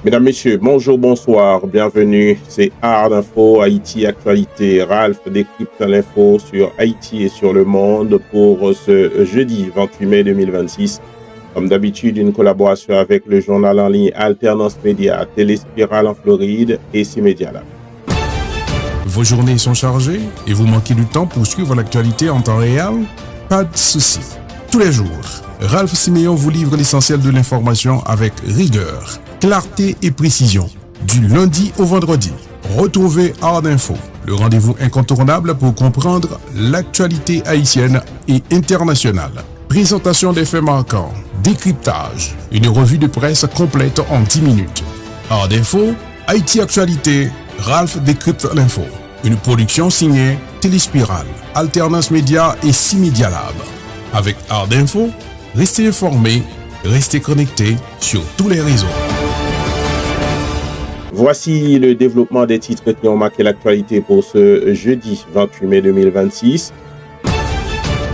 Mesdames, Messieurs, bonjour, bonsoir, bienvenue. C'est Art Info, Haïti Actualité. Ralph décrypte l'info sur Haïti et sur le monde pour ce jeudi 28 mai 2026. Comme d'habitude, une collaboration avec le journal en ligne Alternance Média, Téléspirale en Floride et C-Media Lab. Vos journées sont chargées et vous manquez du temps pour suivre l'actualité en temps réel? Pas de souci. Tous les jours, Ralph Siméon vous livre l'essentiel de l'information avec rigueur, clarté et précision. Du lundi au vendredi, retrouvez Art Info, le rendez-vous incontournable pour comprendre l'actualité haïtienne et internationale. Présentation des faits marquants, décryptage, une revue de presse complète en 10 minutes. Art Info, Haïti Actualité, Ralph décrypte l'info. Une production signée Téléspirale, Alternance Média et C-Media Lab. Avec Art Info, restez informés, restez connectés sur tous les réseaux. Voici le développement des titres qui ont marqué l'actualité pour ce jeudi 28 mai 2026.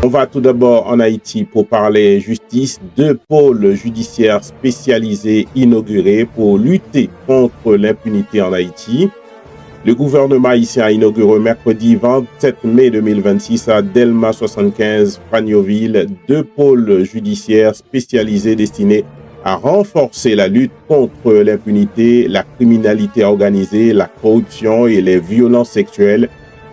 On va tout d'abord en Haïti pour parler justice. 2 pôles judiciaires spécialisés inaugurés pour lutter contre l'impunité en Haïti. Le gouvernement haïtien a inauguré mercredi 27 mai 2026 à Delma 75, Fragnoville, 2 pôles judiciaires spécialisés destinés à renforcer la lutte contre l'impunité, la criminalité organisée, la corruption et les violences sexuelles.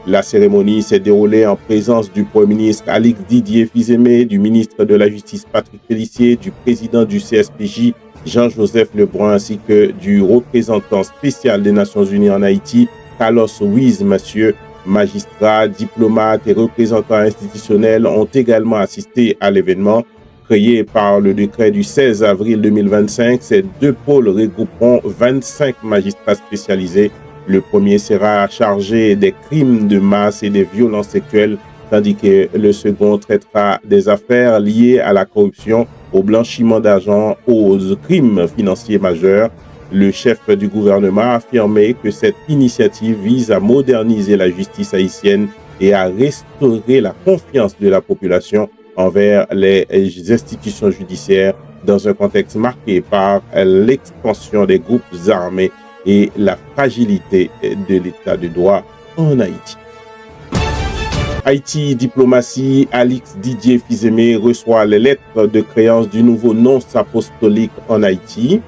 La cérémonie s'est déroulée en présence du Premier ministre Alix Didier Fils-Aimé, du ministre de la Justice Patrick Félissier, du président du CSPJ Jean-Joseph Lebrun ainsi que du représentant spécial des Nations Unies en Haïti, Carlos Ruiz Mathieu. Magistrats, diplomates et représentants institutionnels ont également assisté à l'événement. Créé par le décret du 16 avril 2025, ces 2 pôles regrouperont 25 magistrats spécialisés. Le premier sera chargé des crimes de masse et des violences sexuelles, tandis que le second traitera des affaires liées à la corruption, au blanchiment d'argent, aux crimes financiers majeurs. Le chef du gouvernement a affirmé que cette initiative vise à moderniser la justice haïtienne et à restaurer la confiance de la population envers les institutions judiciaires dans un contexte marqué par l'expansion des groupes armés et la fragilité de l'état de droit en Haïti. Haïti Diplomatie, Alix Didier Fils-Aimé reçoit les lettres de créance du nouveau nonce apostolique en Haïti.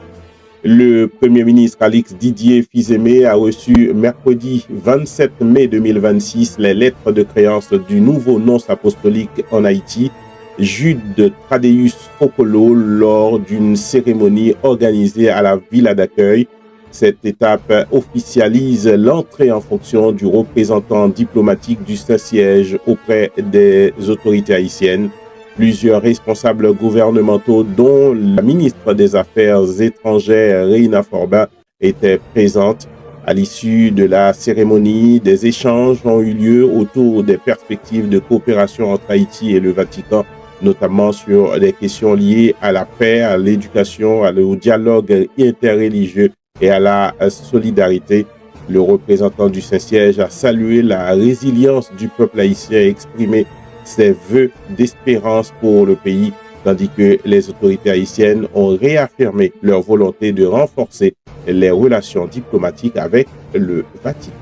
Le Premier ministre Alix Didier Fils-Aimé a reçu mercredi 27 mai 2026 les lettres de créance du nouveau nonce apostolique en Haïti, Jude Thaddeus Okolo, lors d'une cérémonie organisée à la villa d'accueil. Cette étape officialise l'entrée en fonction du représentant diplomatique du Saint-Siège auprès des autorités haïtiennes. Plusieurs responsables gouvernementaux, dont la ministre des Affaires étrangères, Reina Forbin, étaient présentes. À l'issue de la cérémonie, des échanges ont eu lieu autour des perspectives de coopération entre Haïti et le Vatican, notamment sur des questions liées à la paix, à l'éducation, au dialogue interreligieux et à la solidarité. Le représentant du Saint-Siège a salué la résilience du peuple haïtien et exprimé ses vœux d'espérance pour le pays, tandis que les autorités haïtiennes ont réaffirmé leur volonté de renforcer les relations diplomatiques avec le Vatican.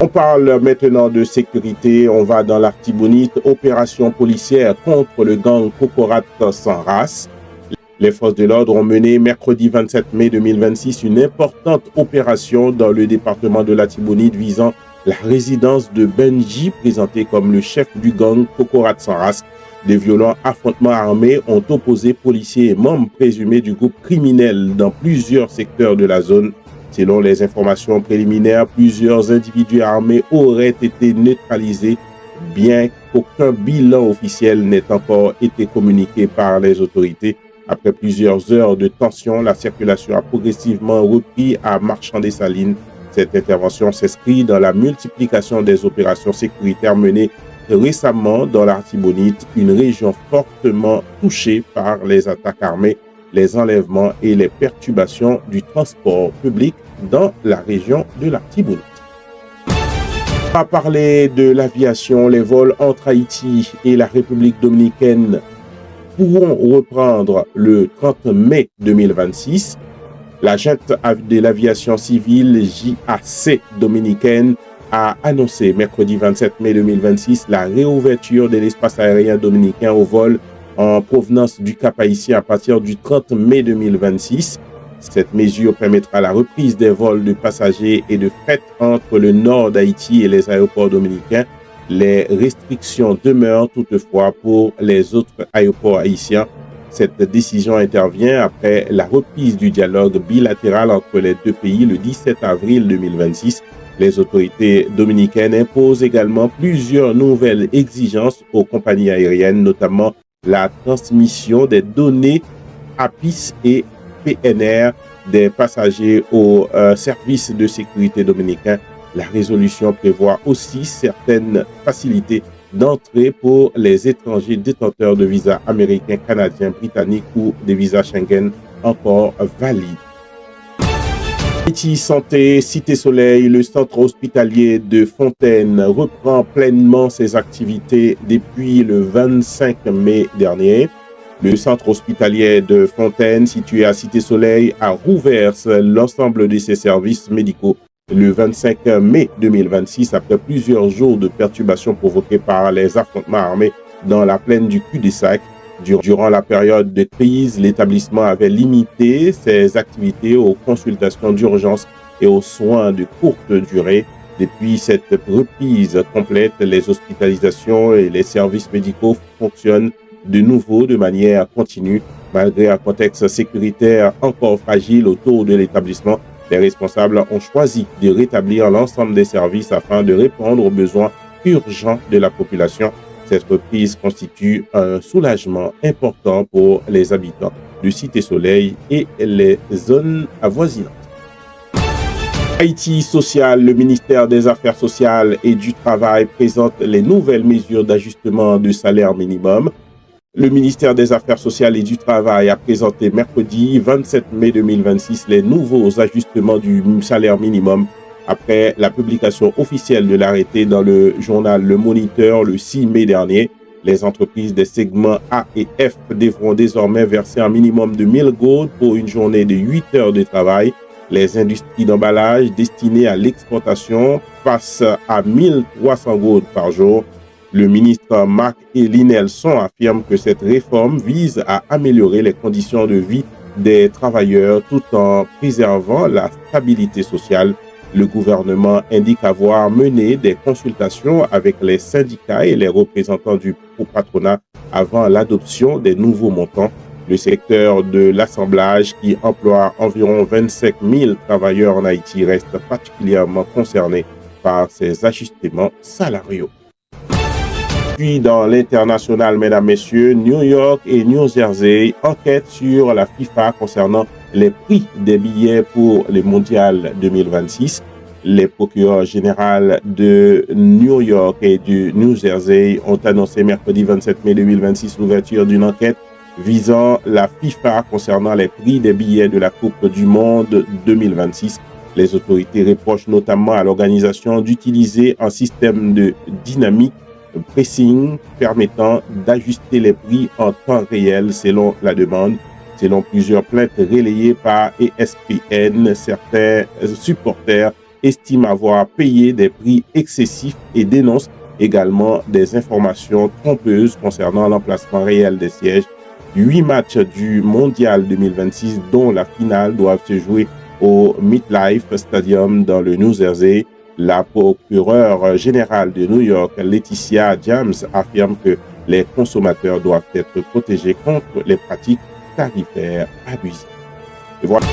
On parle maintenant de sécurité. On va dans l'Artibonite, opération policière contre le gang Kokorat sans race. Les forces de l'ordre ont mené mercredi 27 mai 2026 une importante opération dans le département de l'Artibonite visant la résidence de Benji, présenté comme le chef du gang Kokorat sans race. Des violents affrontements armés ont opposé policiers et membres présumés du groupe criminel dans plusieurs secteurs de la zone. Selon les informations préliminaires, plusieurs individus armés auraient été neutralisés, bien qu'aucun bilan officiel n'ait encore été communiqué par les autorités. Après plusieurs heures de tension, la circulation a progressivement repris à Marchand-des-Salines. Cette intervention s'inscrit dans la multiplication des opérations sécuritaires menées récemment dans l'Artibonite, une région fortement touchée par les attaques armées, les enlèvements et les perturbations du transport public dans la région de l'Artibonite. On va parler de l'aviation. Les vols entre Haïti et la République dominicaine pourront reprendre le 30 mai 2026. La junte de l'aviation civile JAC dominicaine a annoncé mercredi 27 mai 2026 la réouverture de l'espace aérien dominicain au vol en provenance du Cap-Haïtien à partir du 30 mai 2026. Cette mesure permettra la reprise des vols de passagers et de fret entre le nord d'Haïti et les aéroports dominicains. Les restrictions demeurent toutefois pour les autres aéroports haïtiens. Cette décision intervient après la reprise du dialogue bilatéral entre les deux pays le 17 avril 2026. Les autorités dominicaines imposent également plusieurs nouvelles exigences aux compagnies aériennes, notamment la transmission des données APIS et PNR des passagers aux services de sécurité dominicains. La résolution prévoit aussi certaines facilités d'entrée pour les étrangers détenteurs de visas américains, canadiens, britanniques ou des visas Schengen encore valides. Haïti Santé, Cité Soleil, le centre hospitalier de Fontaine reprend pleinement ses activités depuis le 25 mai dernier. Le centre hospitalier de Fontaine, situé à Cité Soleil, a rouvert l'ensemble de ses services médicaux le 25 mai 2026 après plusieurs jours de perturbations provoquées par les affrontements armés dans la plaine du cul-de-sac. Durant la période de crise, l'établissement avait limité ses activités aux consultations d'urgence et aux soins de courte durée. Depuis cette reprise complète, les hospitalisations et les services médicaux fonctionnent de nouveau de manière continue. Malgré un contexte sécuritaire encore fragile autour de l'établissement, les responsables ont choisi de rétablir l'ensemble des services afin de répondre aux besoins urgents de la population. Cette reprise constitue un soulagement important pour les habitants de Cité Soleil et les zones avoisinantes. Haïti Social, le ministère des Affaires sociales et du Travail présente les nouvelles mesures d'ajustement de salaire minimum. Le ministère des Affaires sociales et du Travail a présenté mercredi 27 mai 2026 les nouveaux ajustements du salaire minimum après la publication officielle de l'arrêté dans le journal Le Moniteur le 6 mai dernier. Les entreprises des segments A et F devront désormais verser un minimum de 1000 gourdes pour une journée de 8 heures de travail. Les industries d'emballage destinées à l'exportation passent à 1300 gourdes par jour. Le ministre Marc-Élie Nelson affirme que cette réforme vise à améliorer les conditions de vie des travailleurs tout en préservant la stabilité sociale. Le gouvernement indique avoir mené des consultations avec les syndicats et les représentants du patronat avant l'adoption des nouveaux montants. Le secteur de l'assemblage, qui emploie environ 25 000 travailleurs en Haïti, reste particulièrement concerné par ces ajustements salariaux. Puis dans l'international, mesdames, messieurs, New York et New Jersey enquêtent sur la FIFA concernant les prix des billets pour le mondial 2026. Les procureurs généraux de New York et du New Jersey ont annoncé mercredi 27 mai 2026 l'ouverture d'une enquête visant la FIFA concernant les prix des billets de la Coupe du Monde 2026. Les autorités reprochent notamment à l'organisation d'utiliser un système de dynamique pricing permettant d'ajuster les prix en temps réel selon la demande. Selon plusieurs plaintes relayées par ESPN, certains supporters estiment avoir payé des prix excessifs et dénoncent également des informations trompeuses concernant l'emplacement réel des sièges. 8 matchs du Mondial 2026, dont la finale, doivent se jouer au MetLife Stadium dans le New Jersey. La procureure générale de New York, Laetitia James, affirme que les consommateurs doivent être protégés contre les pratiques tarifaires abusives. Et voilà,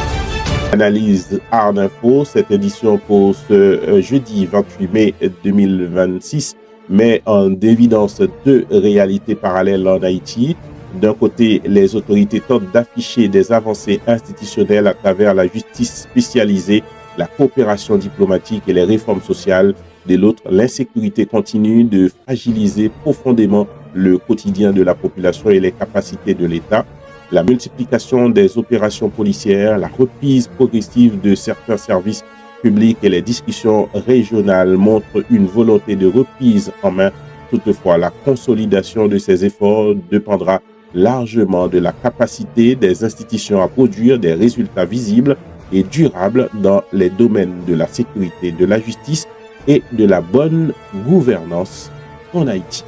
analyse Art Info, cette édition pour ce jeudi 28 mai 2026 met en évidence deux réalités parallèles en Haïti. D'un côté, les autorités tentent d'afficher des avancées institutionnelles à travers la justice spécialisée, la coopération diplomatique et les réformes sociales. De l'autre, l'insécurité continue de fragiliser profondément le quotidien de la population et les capacités de l'État. La multiplication des opérations policières, la reprise progressive de certains services publics et les discussions régionales montrent une volonté de reprise en main. Toutefois, la consolidation de ces efforts dépendra largement de la capacité des institutions à produire des résultats visibles et durable dans les domaines de la sécurité, de la justice et de la bonne gouvernance en Haïti.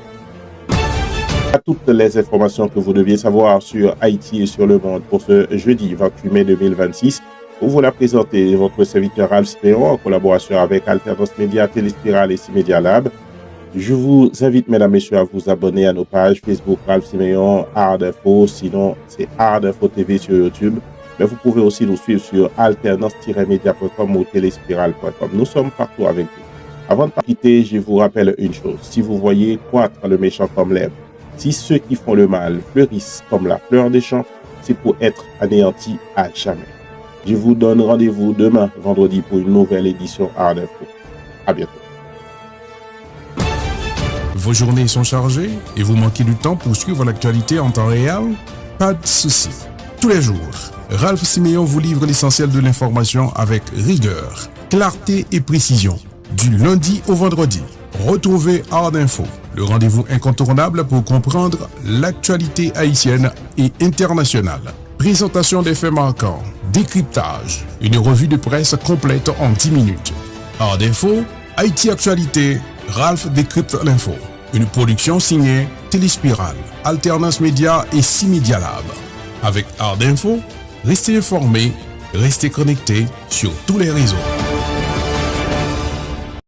À toutes les informations que vous deviez savoir sur Haïti et sur le monde pour ce jeudi 28 mai 2026, pour vous la présenter votre serviteur Ralph Siméon en collaboration avec Alternance Média, Téléspiral et C-Media Lab. Je vous invite, mesdames, messieurs, à vous abonner à nos pages Facebook Ralph Siméon, Hard Info, sinon c'est Hard Info TV sur YouTube. Mais vous pouvez aussi nous suivre sur alternance-media.com ou téléspiral.com. Nous sommes partout avec vous. Avant de quitter, je vous rappelle une chose. Si vous voyez croître le méchant comme l'herbe, si ceux qui font le mal fleurissent comme la fleur des champs, c'est pour être anéantis à jamais. Je vous donne rendez-vous demain, vendredi, pour une nouvelle édition Hard Info. À bientôt. Vos journées sont chargées et vous manquez du temps pour suivre l'actualité en temps réel? Pas de souci. Tous les jours, Ralph Siméon vous livre l'essentiel de l'information avec rigueur, clarté et précision. Du lundi au vendredi, retrouvez Hard Info, le rendez-vous incontournable pour comprendre l'actualité haïtienne et internationale. Présentation des faits marquants, décryptage, une revue de presse complète en 10 minutes. Hard Info, Haïti Actualité, Ralph décrypte l'info. Une production signée Téléspiral, Alternance Média et C-Media Lab. Avec Hard Info, restez informés, restez connectés sur tous les réseaux.